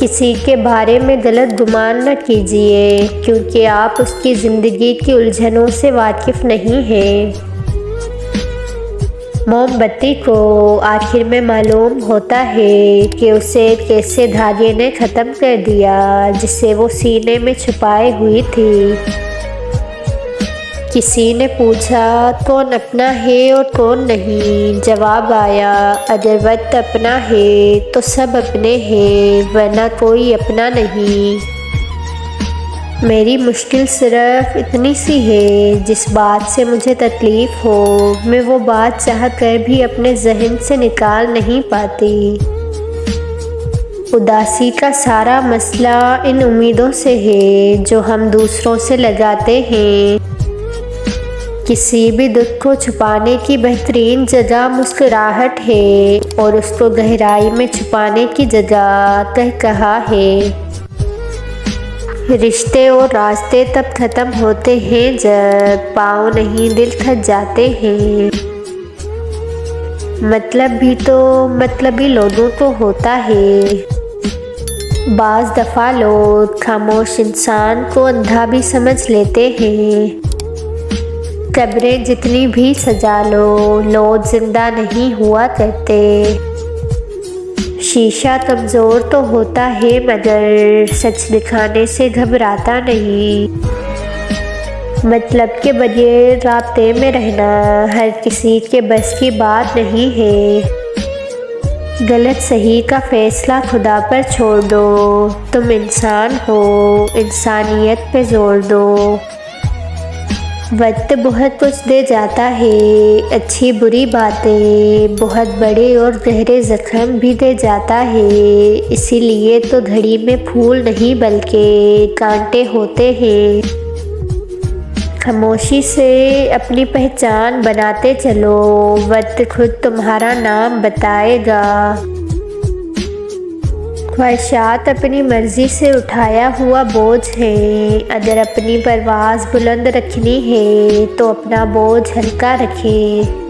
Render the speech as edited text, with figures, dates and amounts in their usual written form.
किसी के बारे में गलत गुमान न कीजिए, क्योंकि आप उसकी ज़िंदगी की उलझनों से वाकिफ़ नहीं हैं। मोमबत्ती को आखिर में मालूम होता है कि उसे कैसे धागे ने ख़त्म कर दिया, जिसे वो सीने में छुपाए हुई थी। किसी ने पूछा कौन अपना है और कौन नहीं। जवाब आया, अगर वक्त अपना है तो सब अपने हैं, वरना कोई अपना नहीं। मेरी मुश्किल सिर्फ इतनी सी है, जिस बात से मुझे तकलीफ़ हो मैं वो बात चाह कर भी अपने जहन से निकाल नहीं पाती। उदासी का सारा मसला इन उम्मीदों से है जो हम दूसरों से लगाते हैं। किसी भी दुख को छुपाने की बेहतरीन जगह मुस्कुराहट है, और उसको गहराई में छुपाने की जगह कहा है। रिश्ते और रास्ते तब ख़त्म होते हैं जब पाँव नहीं दिल थक जाते हैं। मतलब भी तो मतलबी लोगों को होता है। बाज़ दफ़ा लोग खामोश इंसान को अंधा भी समझ लेते हैं। कब्रें जितनी भी सजा लो, लोग जिंदा नहीं हुआ करते। शीशा कमज़ोर तो होता है, मगर सच दिखाने से घबराता नहीं। मतलब के बगैर राब्ते में रहना हर किसी के बस की बात नहीं है। गलत सही का फैसला खुदा पर छोड़ दो। तुम इंसान हो, इंसानियत पे जोर दो। वक्त बहुत कुछ दे जाता है, अच्छी बुरी बातें, बहुत बड़े और गहरे ज़ख्म भी दे जाता है। इसीलिए तो घड़ी में फूल नहीं बल्कि कांटे होते हैं। खामोशी से अपनी पहचान बनाते चलो, वक्त खुद तुम्हारा नाम बताएगा। ख्वाहिशात अपनी मर्ज़ी से उठाया हुआ बोझ है। अगर अपनी परवाज़ बुलंद रखनी है तो अपना बोझ हल्का रखें।